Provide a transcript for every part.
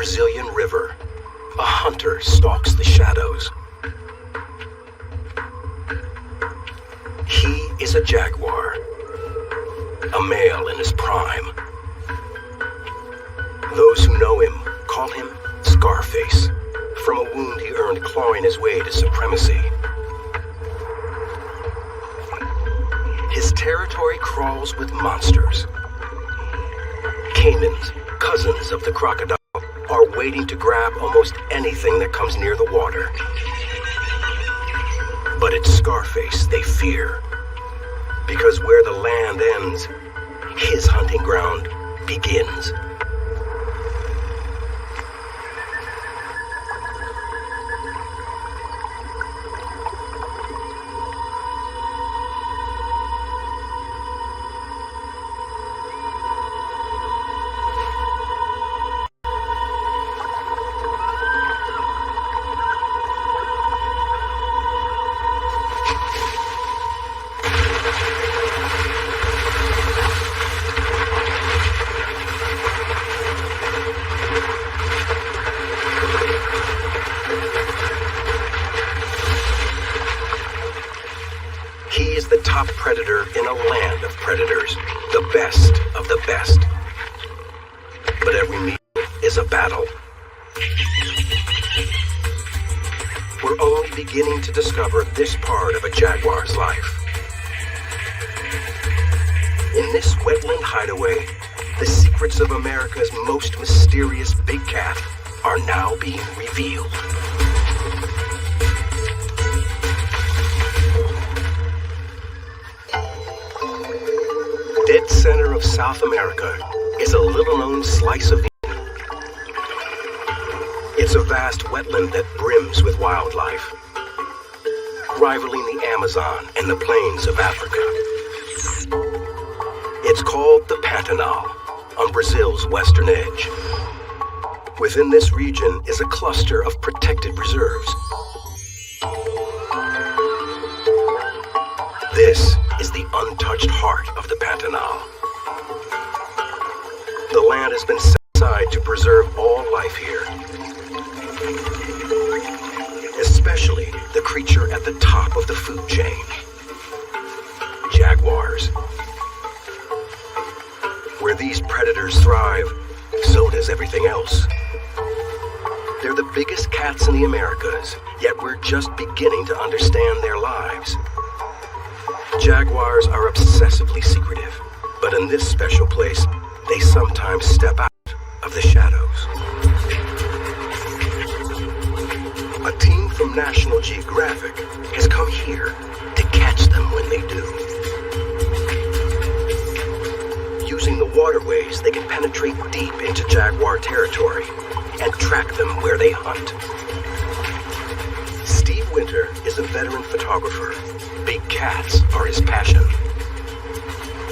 Brazilian river, a hunter stalks the shadows. He is a jaguar, a male in his prime. Those who know him call him Scarface, from a wound he earned clawing his way to supremacy. His territory crawls with monsters. Caimans, cousins of the crocodile, are waiting to grab almost anything that comes near the water. But it's Scarface they fear, because where the land ends, his hunting ground begins. The top predator in a land of predators, the best of the best. But every meal is a battle. We're only beginning to discover this part of a jaguar's life. In this wetland hideaway, the secrets of America's most mysterious big cat are now being revealed. Dead center of South America is a little-known slice of Eden. It's a vast wetland that brims with wildlife, rivaling the Amazon and the plains of Africa. It's called the Pantanal, on Brazil's western edge. Within this region is a cluster of protected reserves. This is the untouched heart of the Pantanal. The land has been set aside to preserve all life here, especially the creature at the top of the food chain, jaguars. Where these predators thrive, so does everything else. They're the biggest cats in the Americas, yet we're just beginning to understand their lives. Jaguars are obsessively secretive, but in this special place, they sometimes step out of the shadows. A team from National Geographic has come here to catch them when they do. Using the waterways, they can penetrate deep into jaguar territory and track them where they hunt. Steve Winter is a veteran photographer. Big cats are his passion.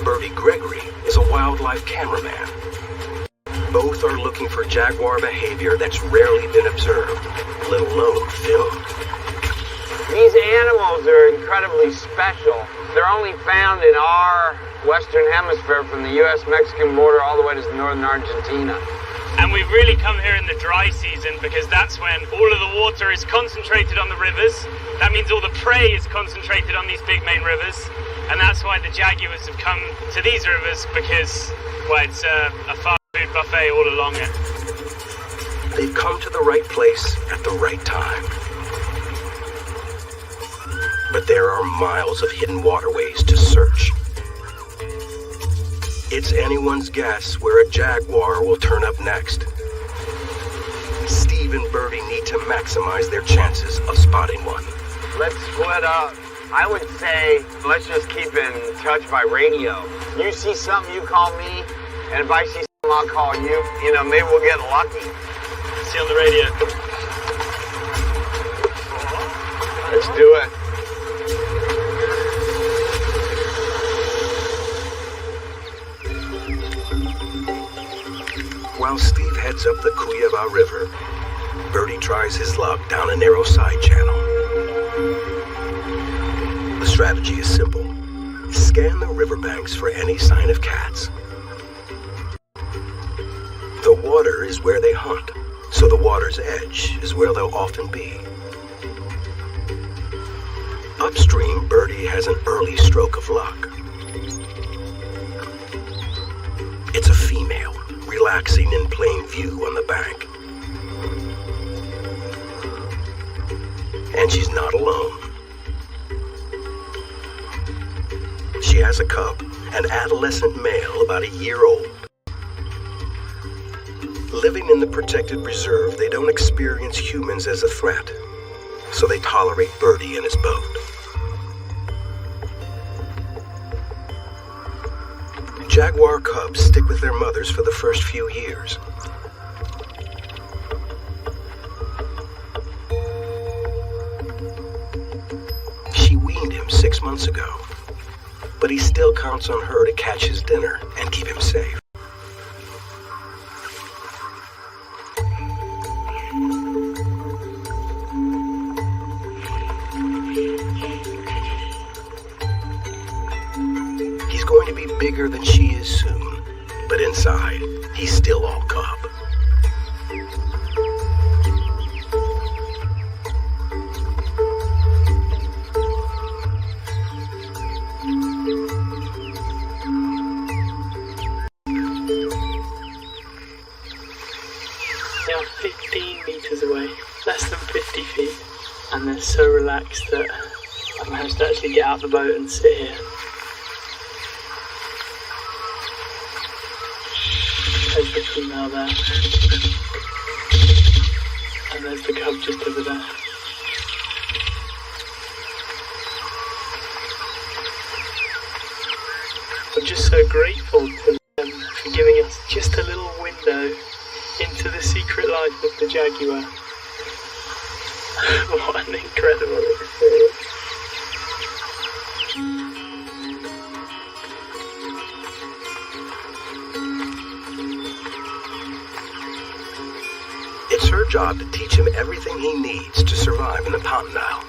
Bertie Gregory is a wildlife cameraman. Both are looking for jaguar behavior that's rarely been observed, let alone filmed. These animals are incredibly special. They're only found in our western hemisphere from the U.S.-Mexican border all the way to northern Argentina. And we've really come here in the dry season because that's when all of the water is concentrated on the rivers. That means all the prey is concentrated on these big main rivers. And that's why the jaguars have come to these rivers because, well, it's a fast food buffet all along it. They've come to the right place at the right time. But there are miles of hidden waterways to search. It's anyone's guess where a jaguar will turn up next. Steve and Bertie need to maximize their chances of spotting one. Let's split up. I would say let's just keep in touch by radio. You see something, you call me, and if I see something, I'll call you. You know, maybe we'll get lucky. See you on the radio. Let's do it. While Steve heads up the Cuiabá River, Bertie tries his luck down a narrow side channel. The strategy is simple. Scan the riverbanks for any sign of cats. The water is where they hunt, so the water's edge is where they'll often be. Upstream, Birdie has an early stroke of luck. It's a female, relaxing in plain view on the bank. And she's not alone. She has a cub, an adolescent male about a year old. Living in the protected reserve, they don't experience humans as a threat, so they tolerate Birdie and his boat. Jaguar cubs stick with their mothers for the first few years. She weaned him 6 months ago, but he still counts on her to catch his dinner and keep him safe. He's going to be bigger than she is soon, but inside, he's still all cub. They are 15 meters away, less than 50 feet, and they're so relaxed that I managed to actually get out the boat and sit here. There's the female there, and there's the cub just over there. I'm just so grateful to them for giving us just a little window into the secret life of the Jaguar. What an incredible experience. It's her job to teach him everything he needs to survive in the Continental.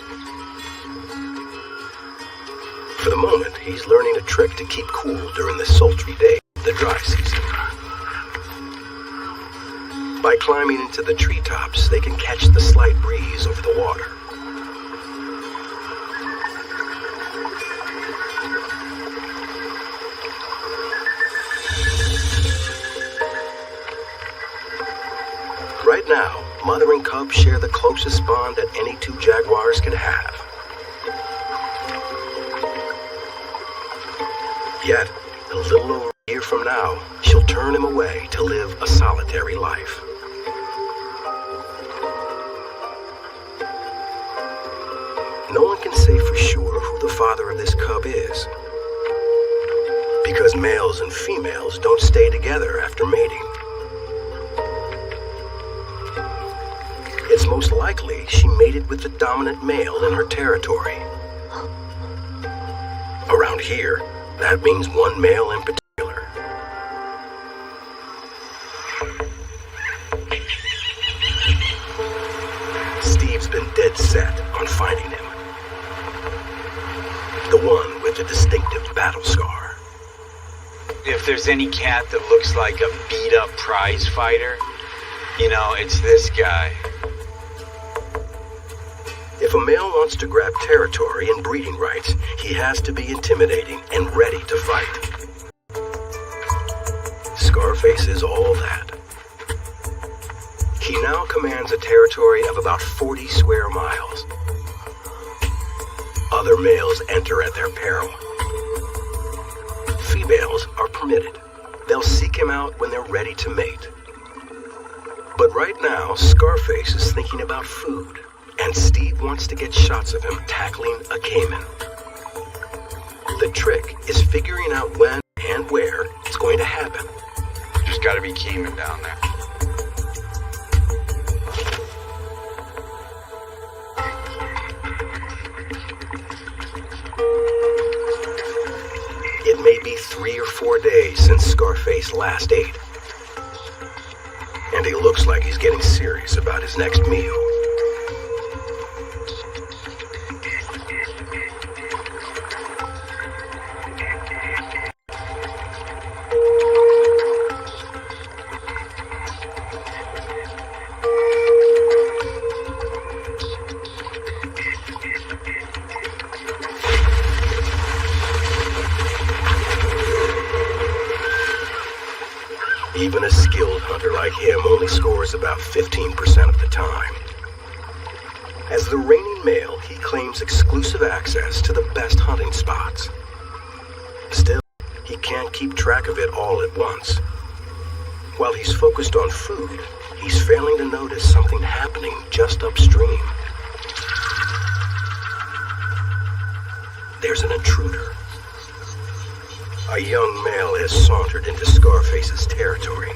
For the moment, he's learning a trick to keep cool during the sultry days of the dry season. By climbing into the treetops, they can catch the slight breeze over the water. Right now, mother and cub share the closest bond that any two jaguars can have. Yet, a little over a year from now, she'll turn him away to live a solitary life. No one can say for sure who the father of this cub is, because males and females don't stay together after mating. It's most likely she mated with the dominant male in her territory. Around here, that means one male in particular. Steve's been dead set on finding him. The one with the distinctive battle scar. If there's any cat that looks like a beat-up prize fighter, you know, it's this guy. If a male wants to grab territory and breeding rights, he has to be intimidating and ready to fight. Scarface is all that. He now commands a territory of about 40 square miles. Other males enter at their peril. Females are permitted. They'll seek him out when they're ready to mate. But right now, Scarface is thinking about food. And Steve wants to get shots of him tackling a caiman. The trick is figuring out when and where it's going to happen. There's gotta be caiman down there. It may be 3 or 4 days since Scarface last ate. And he looks like he's getting serious about his next meal. only scores about 15% of the time. As the reigning male, he claims exclusive access to the best hunting spots. Still, he can't keep track of it all at once. While he's focused on food, he's failing to notice something happening just upstream. There's an intruder. A young male has sauntered into Scarface's territory.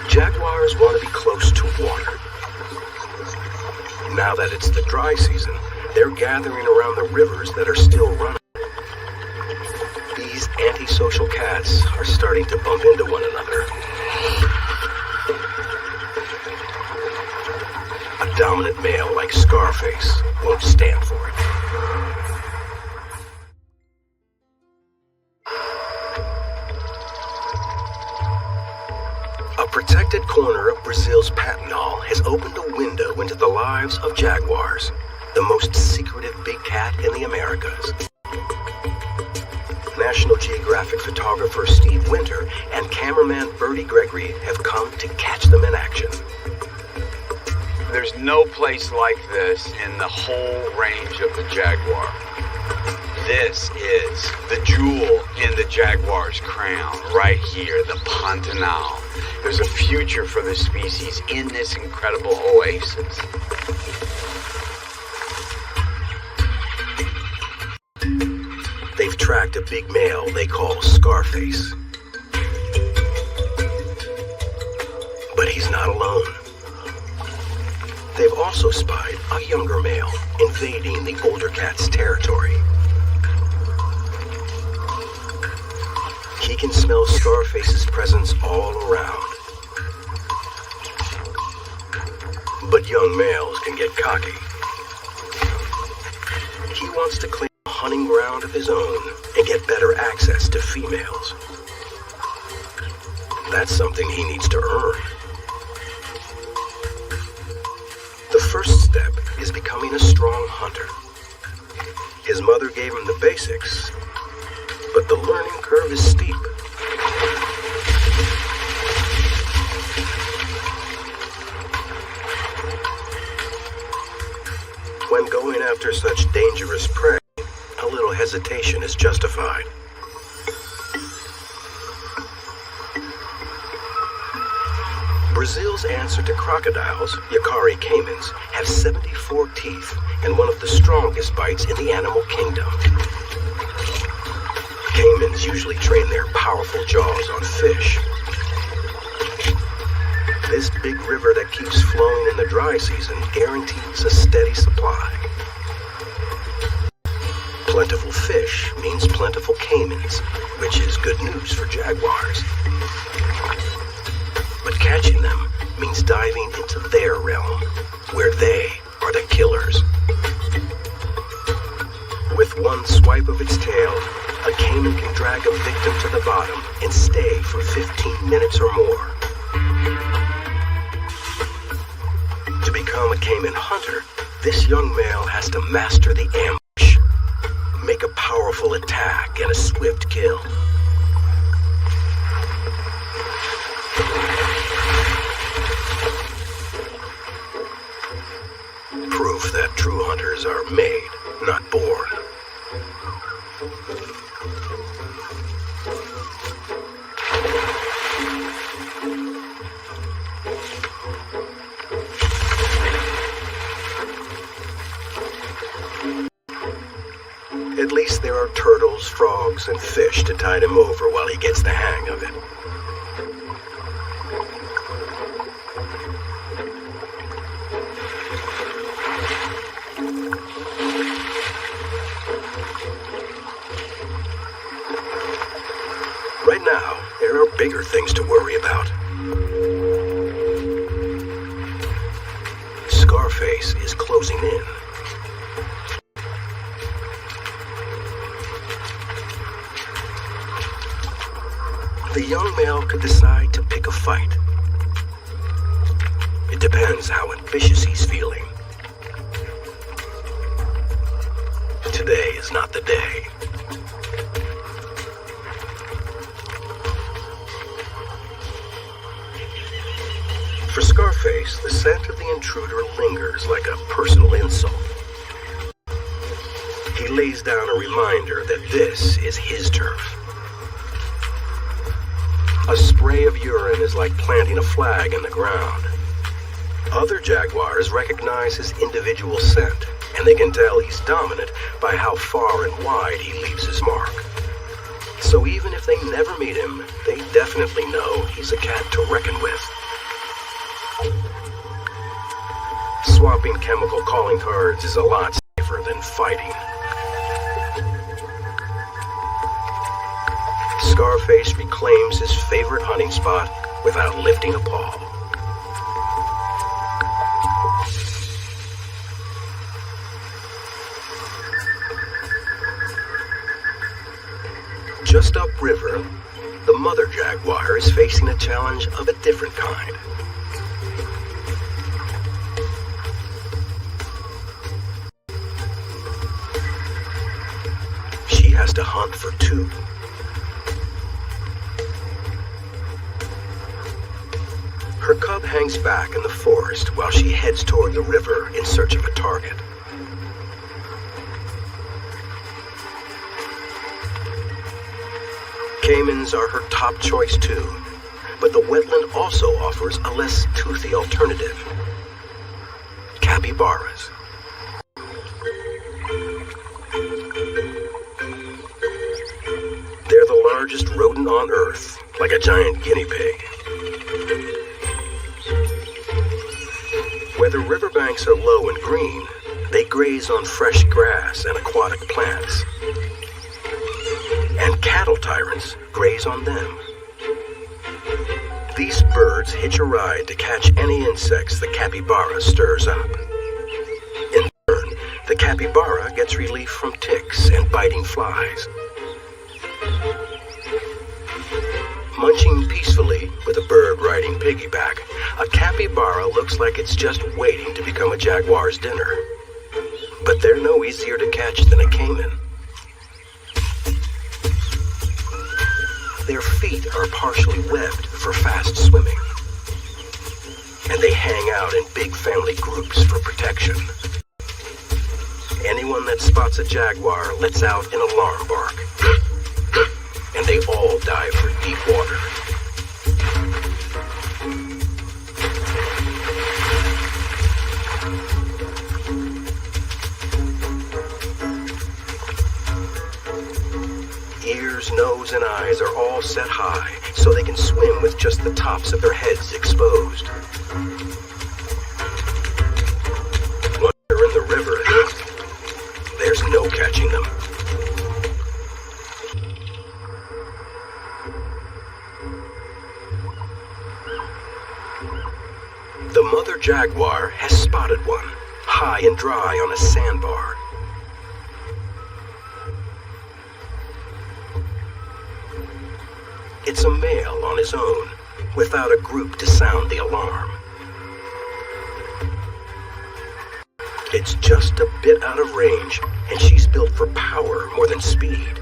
Jaguars want to be close to water. Now that it's the dry season, they're gathering around the rivers that are still running. These antisocial cats are starting to bump into one another. A dominant male like Scarface won't stand for it. A protected corner of Brazil's Pantanal has opened a window into the lives of jaguars, the most secretive big cat in the Americas. National Geographic photographer Steve Winter and cameraman Bertie Gregory have come to catch them in action. There's no place like this in the whole range of the jaguar. This is the jewel in the jaguar's crown, right here, the Pantanal. There's a future for the species in this incredible oasis. They've tracked a big male they call Scarface. But he's not alone. They've also spied a younger male invading the older cat's territory. He can smell Scarface's presence all around. But young males can get cocky. He wants to claim a hunting ground of his own and get better access to females. That's something he needs to earn. The first step is becoming a strong hunter. His mother gave him the basics, but the learning curve is steep. When going after such dangerous prey, a little hesitation is justified. Brazil's answer to crocodiles, Yacare caimans, have 74 teeth and one of the strongest bites in the animal kingdom. Caimans usually train their powerful jaws on fish. This big river that keeps flowing in the dry season guarantees a steady supply. Plentiful fish means plentiful caimans, which is good news for jaguars. But catching them means diving into their realm, where they are the killers. With one swipe of its tail, a caiman can drag a victim to the bottom and stay for 15 minutes or more. To become a caiman hunter, this young male has to master the ambush, make a powerful attack and a swift kill. Proof that true hunters are made, not born. At least there are turtles, frogs, and fish to tide him over while he gets the hang of it. Right now, there are bigger things to worry about. Scarface is closing in. The young male could decide to pick a fight. It depends how ambitious he's feeling. Today is not the day. For Scarface, the scent of the intruder lingers like a personal insult. He lays down a reminder that this is his turf. A spray of urine is like planting a flag in the ground. Other jaguars recognize his individual scent, and they can tell he's dominant by how far and wide he leaves his mark. So even if they never meet him, they definitely know he's a cat to reckon with. Swapping chemical calling cards is a lot safer than fighting. Scarface reclaims his favorite hunting spot without lifting a paw. Just upriver, the mother jaguar is facing a challenge of a different kind. She has to hunt for two. Her cub hangs back in the forest while she heads toward the river in search of a target. Caimans are her top choice too, but the wetland also offers a less toothy alternative. Capybaras. They're the largest rodent on Earth, like a giant guinea pig. Where the riverbanks are low and green, they graze on fresh grass and aquatic plants. And cattle tyrants graze on them. These birds hitch a ride to catch any insects the capybara stirs up. In turn, the capybara gets relief from ticks and biting flies. Munching peacefully with a bird riding piggyback, a capybara looks like it's just waiting to become a jaguar's dinner. But they're no easier to catch than a caiman. Their feet are partially webbed for fast swimming. And they hang out in big family groups for protection. Anyone that spots a jaguar lets out an alarm bark. And they all dive for deep water. Ears, nose, and eyes are all set high, so they can swim with just the tops of their heads exposed. Once they're in the river, there's no catching them. The mother jaguar has spotted one, high and dry on a sandbar. It's a male on his own, without a group to sound the alarm. It's just a bit out of range, and she's built for power more than speed.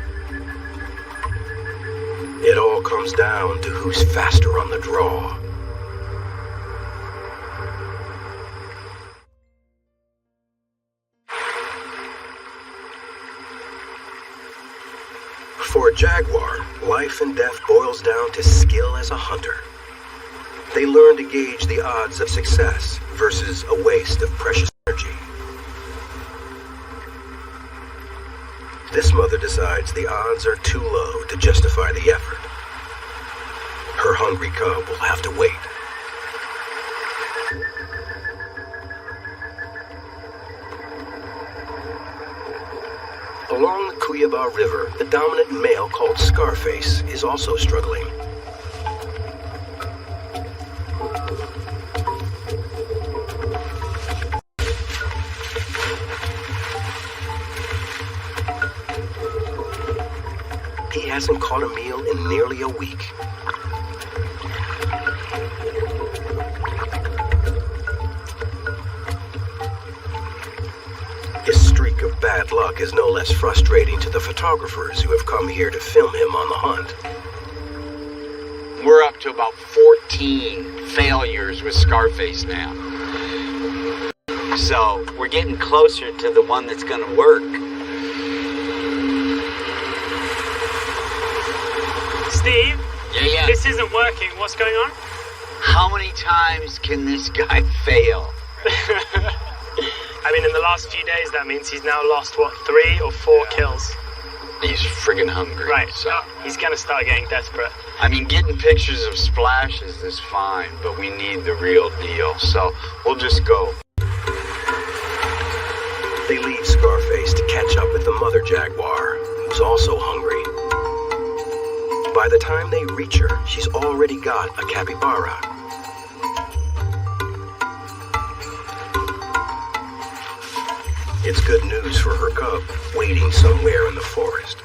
It all comes down to who's faster on the draw. For a jaguar, life and death boils down to skill as a hunter. They learn to gauge the odds of success versus a waste of precious energy. This mother decides the odds are too low to justify the effort. Her hungry cub will have to wait. Along the Cuyaba River, the dominant male called Scarface is also struggling. He hasn't caught a meal in nearly a week. His streak of bad luck is no less frustrating to the photographers who have come here to film him on the hunt. We're up to about 14 failures with Scarface now. So we're getting closer to the one that's gonna work. Steve? Yeah. This isn't working. What's going on? How many times can this guy fail? I mean, in the last few days, that means he's now lost, 3 or 4 kills? He's friggin' hungry. Right, So, he's gonna start getting desperate. I mean, getting pictures of splashes is fine, but we need the real deal. So we'll just go. They leave Scarface to catch up with the mother Jaguar, who's also hungry. By the time they reach her, she's already got a capybara. It's good news for her cub, waiting somewhere in the forest.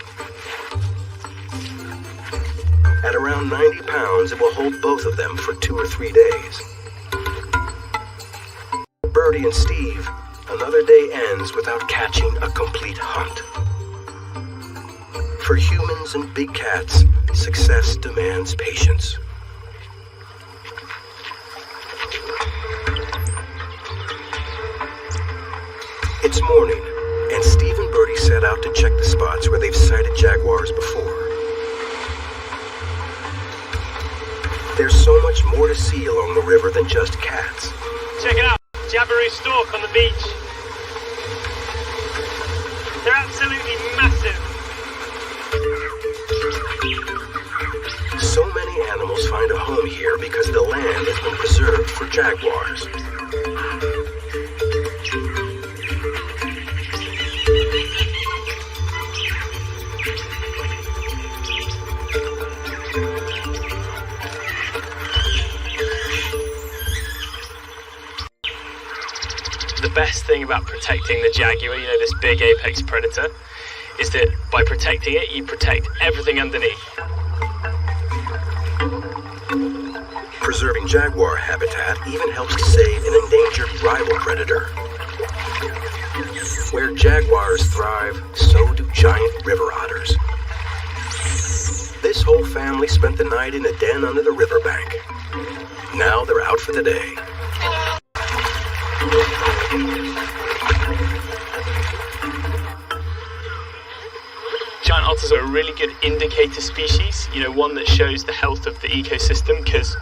At around 90 pounds, it will hold both of them for 2 or 3 days. Birdie and Steve, another day ends without catching a complete hunt. For humans and big cats, success demands patience. It's morning, and Steve and Birdie set out to check the spots where they've sighted jaguars before. There's so much more to see along the river than just cats. Check it out. Jabiru stork on the beach. They're absolutely massive. So many animals find a home here because the land has been preserved for jaguars. The best thing about protecting the jaguar, this big apex predator, is that by protecting it, you protect everything underneath. Preserving jaguar habitat even helps to save an endangered rival predator. Where jaguars thrive, so do giant river otters. This whole family spent the night in a den under the riverbank. Now they're out for the day. Giant otters are a really good indicator species, one that shows the health of the ecosystem, because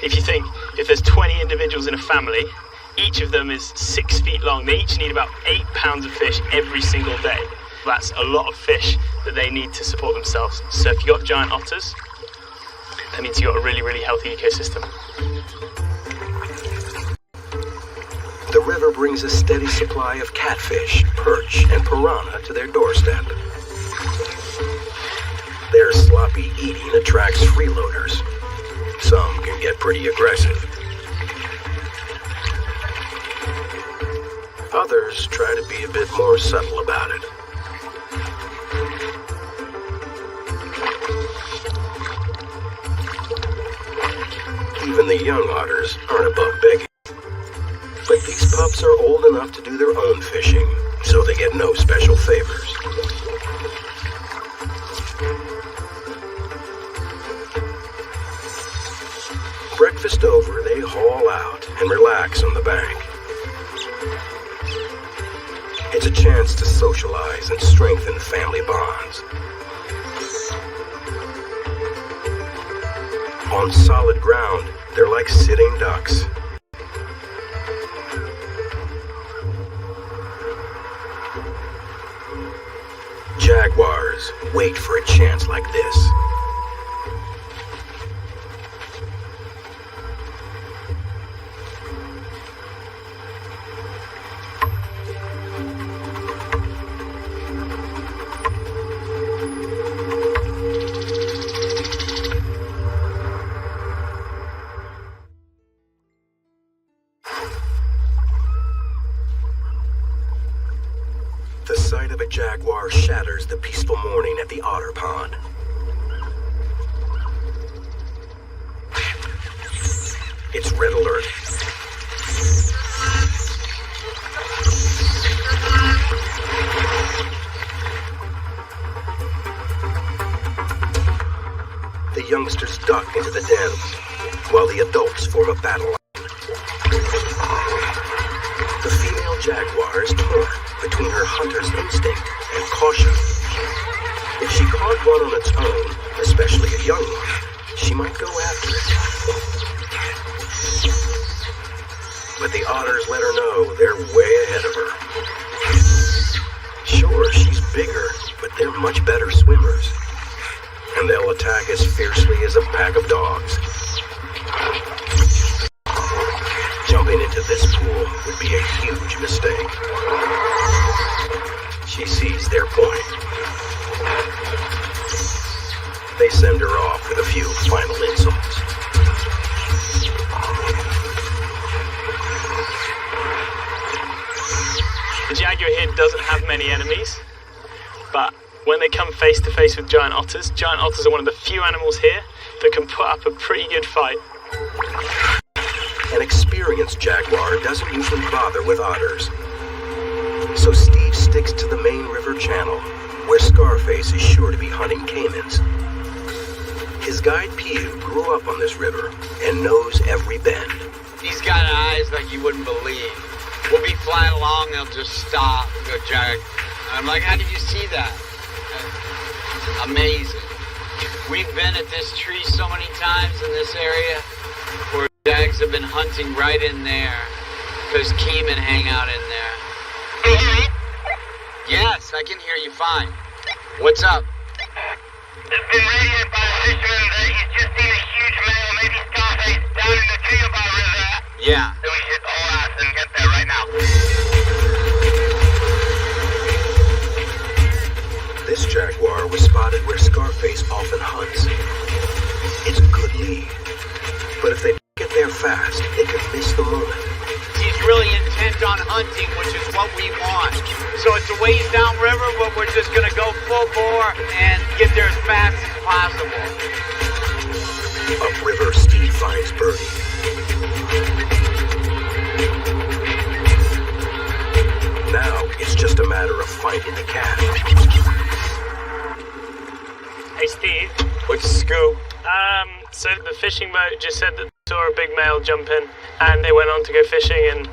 if there's 20 individuals in a family, each of them is 6 feet long. They each need about 8 pounds of fish every single day. That's a lot of fish that they need to support themselves. So if you've got giant otters, that means you've got a really, really healthy ecosystem. The river brings a steady supply of catfish, perch, and piranha to their doorstep. Their sloppy eating attracts freeloaders. Some can get pretty aggressive. Others try to be a bit more subtle about it. Even the young otters aren't above begging. But these pups are old enough to do their own fishing, so they get no special favors. Breakfast over, they haul out and relax on the bank. It's a chance to socialize and strengthen family bonds. On solid ground, they're like sitting ducks. Jaguars wait for a chance like this. The sight of a jaguar shatters the peaceful morning at the otter pond. It's red alert. The youngsters duck into the den, while the adults wolves form a battle line. The female jaguar is torn between her hunter's instinct and caution. If she caught one on its own, especially a young one, she might go after it. But the otters let her know they're way ahead of her. Sure, she's bigger, but they're much better swimmers. And they'll attack as fiercely as a pack of dogs. Jumping into this pool would be a huge mistake. She sees their point. They send her off with a few final insults. The jaguar here doesn't have many enemies, but when they come face to face with giant otters are one of the few animals here that can put up a pretty good fight. An experienced jaguar doesn't usually bother with otters. So Steve sticks to the main river channel, where Scarface is sure to be hunting caimans. His guide Pew grew up on this river and knows every bend. He's got eyes like you wouldn't believe. We'll be flying along, they'll just stop and go, Jag. And I'm like, how did you see that? Amazing. We've been at this tree so many times in this area where jags have been hunting right in there because caiman hang out in there. Can you hear me? Yes, I can hear you fine. What's up? It's been radioed by the fisherman that he's just seen a huge male, maybe Scarface, down in the Jaguar River. Yeah. So we should haul ass and get there right now. This jaguar was spotted where Scarface often hunts. It's a good lead, but if they get there fast, they could miss the moment. He's really intent on hunting, which is what we want. So it's a ways downriver, but we're just gonna go full bore and get there as fast as possible. Upriver, Steve finds Birdie. Now it's just a matter of finding the cat. Hey Steve. What's the scoop? So the fishing boat just said that they saw a big male jump in, and they went on to go fishing, and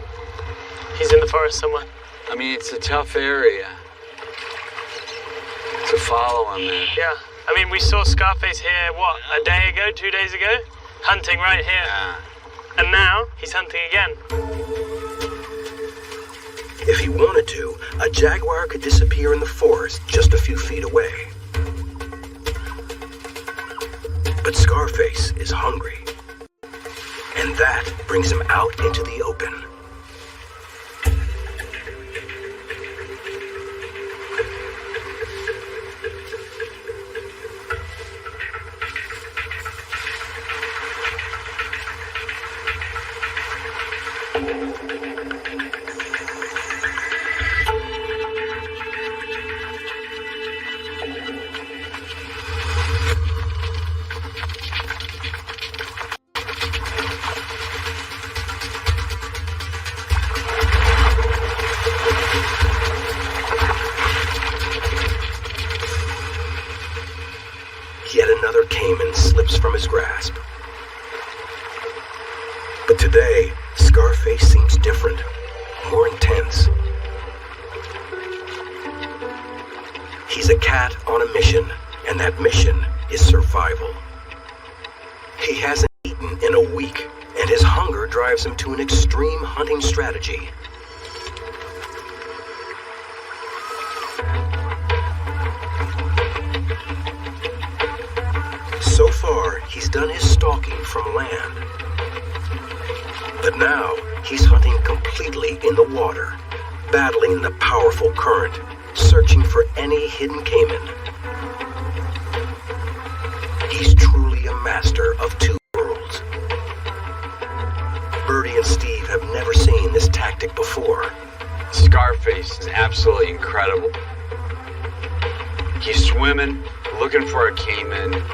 he's in the forest somewhere. I mean, it's a tough area to follow him in. Yeah. I mean, we saw Scarface here, what, a day ago, 2 days ago? Hunting right here. Yeah. And now, he's hunting again. If he wanted to, a jaguar could disappear in the forest just a few feet away. But Scarface is hungry. And that brings him out into the open. Yet another caiman slips from his grasp. But today, Scarface seems different, more intense. He's a cat on a mission, and that mission is survival. He hasn't eaten in a week, and his hunger drives him to an extreme hunting strategy. So far, he's done his stalking from land. But now, he's hunting completely in the water, battling the powerful current, searching for any hidden caiman. He's truly a master of two worlds. Birdie and Steve have never seen this tactic before. Scarface is absolutely incredible. He's swimming, looking for a caiman.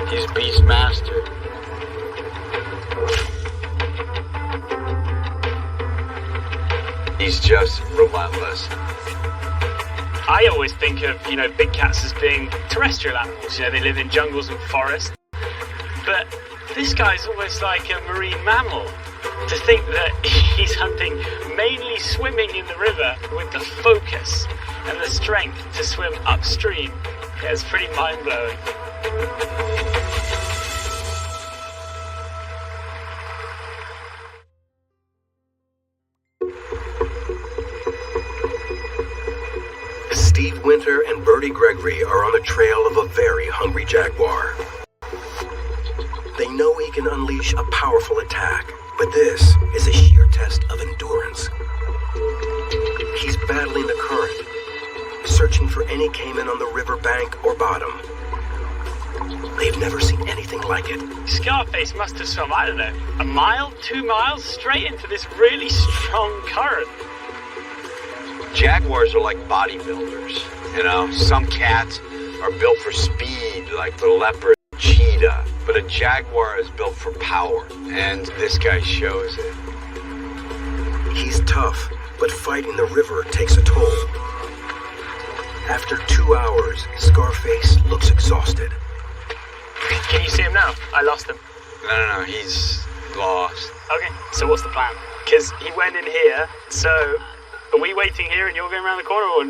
He's Beastmaster. He's just relentless. I always think of, big cats as being terrestrial animals. They live in jungles and forests. But This guy's almost like a marine mammal. To think that he's hunting mainly swimming in the river with the focus and the strength to swim upstream. Yeah, it's pretty mind-blowing. Steve Winter and Bertie Gregory are on the trail of a very hungry jaguar. They know he can unleash a powerful attack, but this is a sheer test of endurance. He's battling the current, searching for any caiman on the river bank or bottom. They've never seen anything like it. Scarface must have swum, I don't know, a mile, 2 miles, straight into this really strong current. Jaguars are like bodybuilders, you know? Some cats are built for speed, like the leopard cheetah, but a jaguar is built for power, and this guy shows it. He's tough, but fighting the river takes a toll. After 2 hours, Scarface looks exhausted. Can you see him now? I lost him. No, he's lost. Okay, so what's the plan? Because he went in here, so are we waiting here and you're going around the corner, or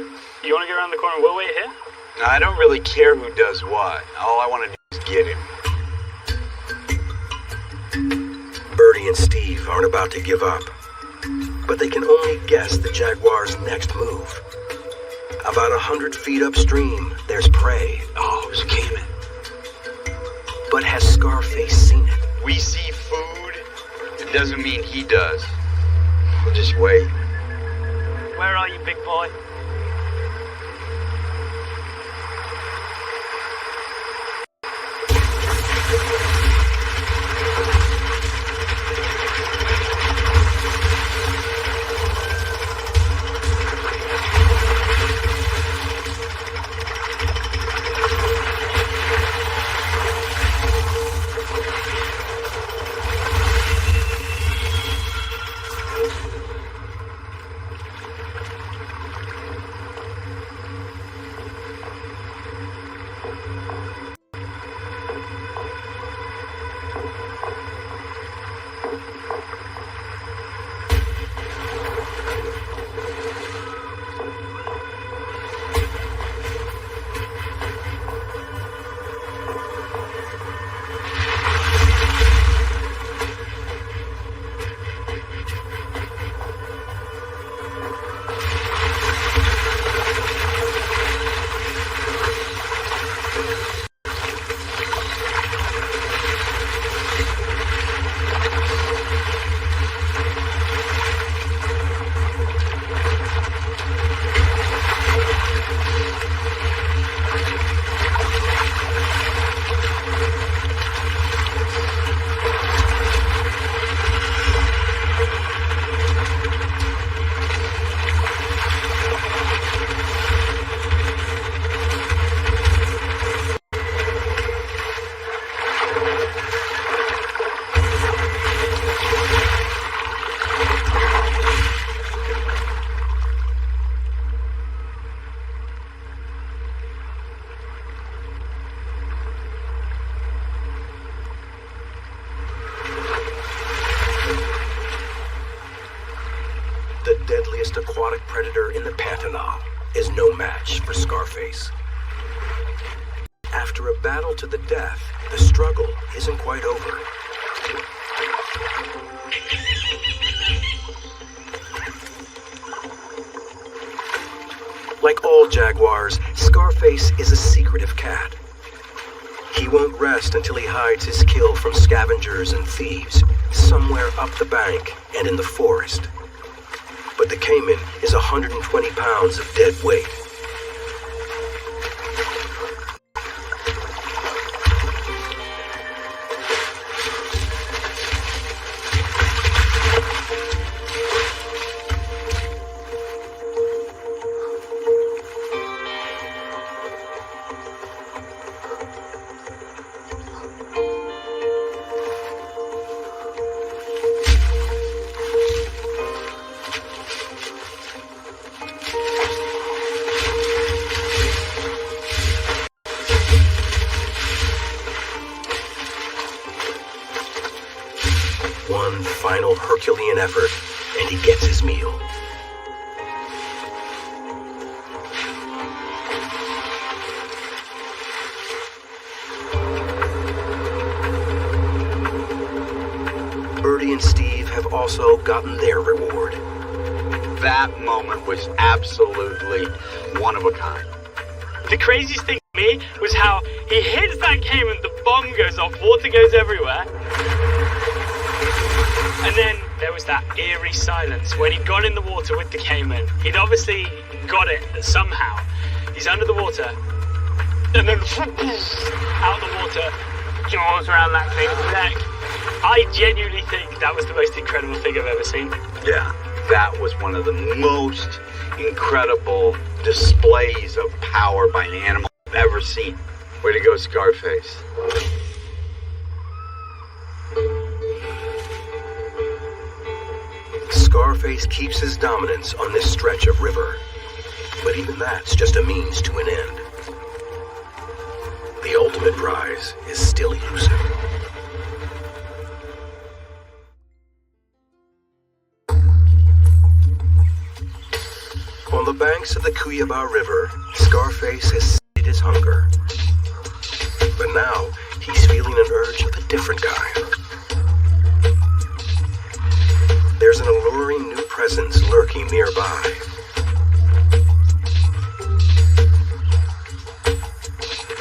you want to go around the corner and we'll wait here? No, I don't really care who does what. All I want to do is get him. Bertie and Steve aren't about to give up, but they can only guess the jaguar's next move. About 100 feet upstream, there's prey. Oh, it's caiman. But has Scarface seen it? We see food. It doesn't mean he does. We'll just wait. Where are you, big boy? The deadliest aquatic predator in the Pantanal is no match for Scarface. After a battle to the death, the struggle isn't quite over. Like all jaguars, Scarface is a secretive cat. He won't rest until he hides his kill from scavengers and thieves somewhere up the bank and in the forest. But the caiman is 120 pounds of dead weight. one final Herculean effort, and he gets his meal. Birdie and Steve have also gotten their reward. That moment was absolutely one of a kind. The craziest thing to me was how he hits that caiman, the bomb goes off, water goes everywhere. And then there was that eerie silence when he'd gone in the water with the caiman. He'd obviously got it somehow. He's under the water. And then out the water, jaws around that thing's neck. I genuinely think that was the most incredible thing I've ever seen. Yeah, that was one of the most incredible displays of power by an animal I've ever seen. Way to go, Scarface. Scarface keeps his dominance on this stretch of river, but even that's just a means to an end. The ultimate prize is still elusive. On the banks of the Cuyaba River, Scarface has sated his hunger. But now, he's feeling an urge of a different kind. There's an alluring new presence lurking nearby.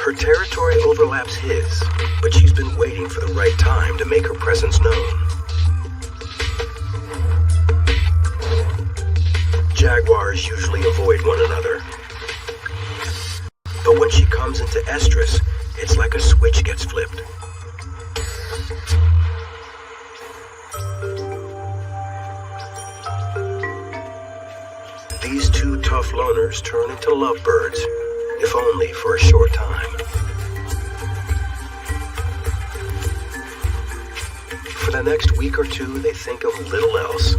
Her territory overlaps his, but she's been waiting for the right time to make her presence known. Jaguars usually avoid one another. But when she comes into estrus, it's like a switch gets flipped. These two tough loners turn into lovebirds, if only for a short time. For the next week or two, they think of little else.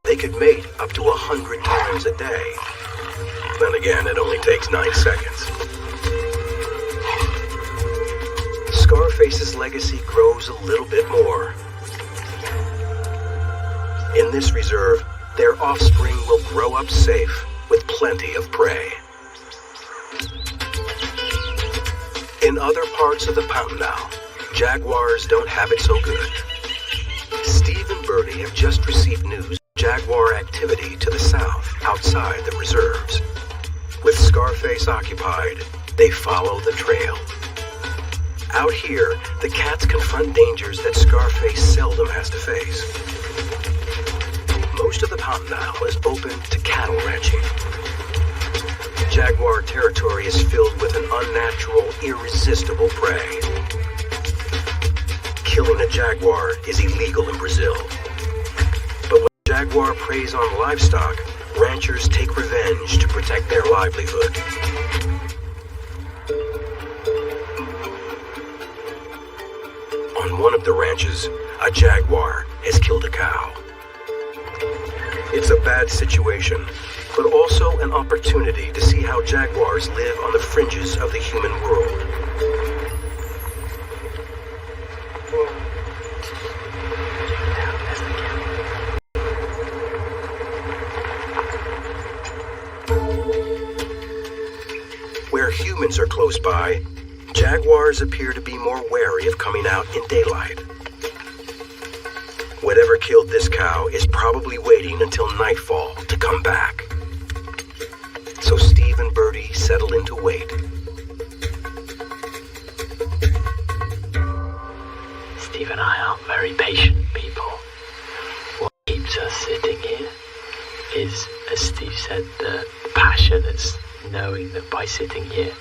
They could mate up to 100 times a day. Then again, it only takes 9 seconds. Scarface's legacy grows a little bit more. In this reserve, their offspring will grow up safe with plenty of prey. In other parts of the Poundal, jaguars don't have it so good. Steve and Birdie have just received news of jaguar activity to the south, outside the reserves. With Scarface occupied, they follow the trail. Out here, the cats confront dangers that Scarface seldom has to face. Most of the Poundal is open to cattle ranching. Jaguar territory is filled with an unnatural, irresistible prey. Killing a jaguar is illegal in Brazil. But when a jaguar preys on livestock, ranchers take revenge to protect their livelihood. On one of the ranches, a jaguar has killed a cow. It's a bad situation, but also an opportunity to see how jaguars live on the fringes of the human world. Where humans are close by, jaguars appear to be more wary of coming out in daylight. Whatever killed this cow is probably waiting until nightfall to come back. So Steve and Birdie settle in to wait. Steve and I aren't very patient people. What keeps us sitting here is, as Steve said, the passion. It's knowing that by sitting here,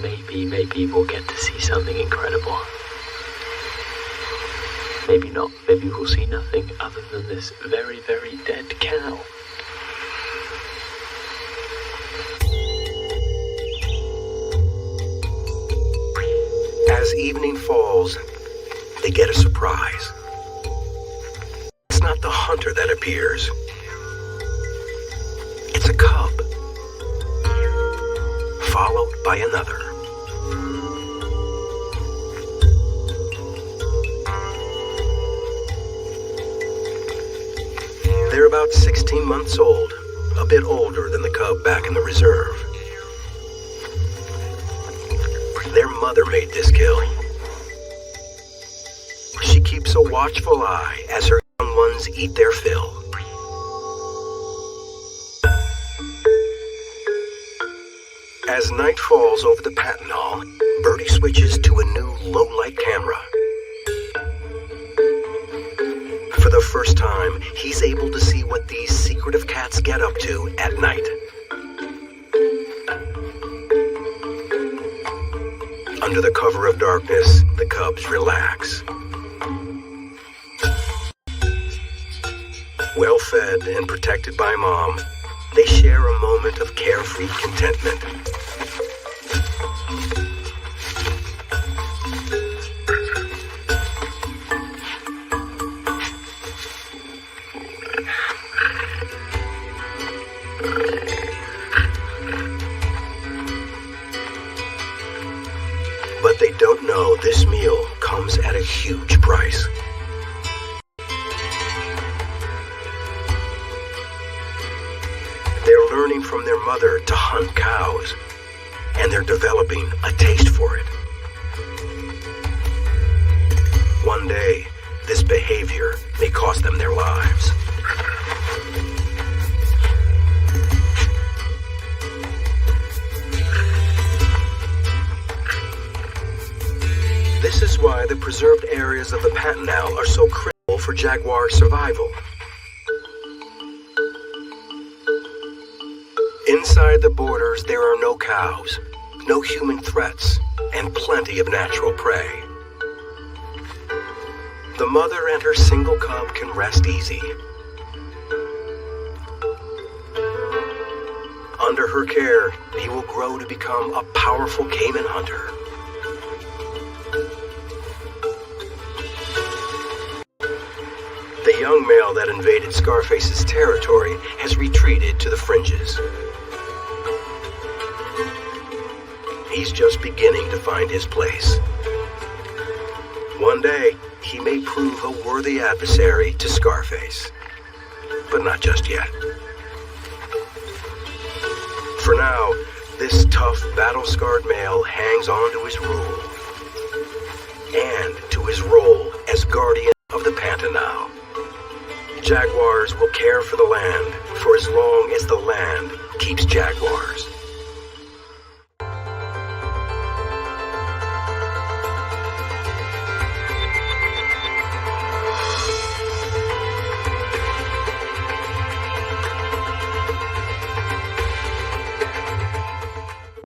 maybe we'll get to see something incredible. Maybe not. Maybe we'll see nothing other than this very, very dead cow. As evening falls, they get a surprise. It's not the hunter that appears. It's a cub, followed by another. They're about 16 months old, a bit older than the cub back in the reserve. Their mother made this kill. She keeps a watchful eye as her young ones eat their fill. As night falls over the Pantanal, Birdie switches to a new low-light camera. For the first time, he's able to see what these secretive cats get up to at night. Under the cover of darkness, the cubs relax. Well fed and protected by Mom, they share a moment of carefree contentment. But they don't know this meal comes at a huge price. They're learning from their mother to hunt cows, and they're developing a taste for it. One day, this behavior may cost them their lives. This is why the preserved areas of the Pantanal are so critical for jaguar survival. Inside the borders, there are no cows, no human threats, and plenty of natural prey. The mother and her single cub can rest easy. Under her care, he will grow to become a powerful caiman hunter. The young male that invaded Scarface's territory has retreated to the fringes. He's just beginning to find his place. One day, he may prove a worthy adversary to Scarface. But not just yet. For now, this tough, battle-scarred male hangs on to his rule. And to his role as guardian of the Pantanal. Jaguars will care for the land for as long as the land keeps jaguars.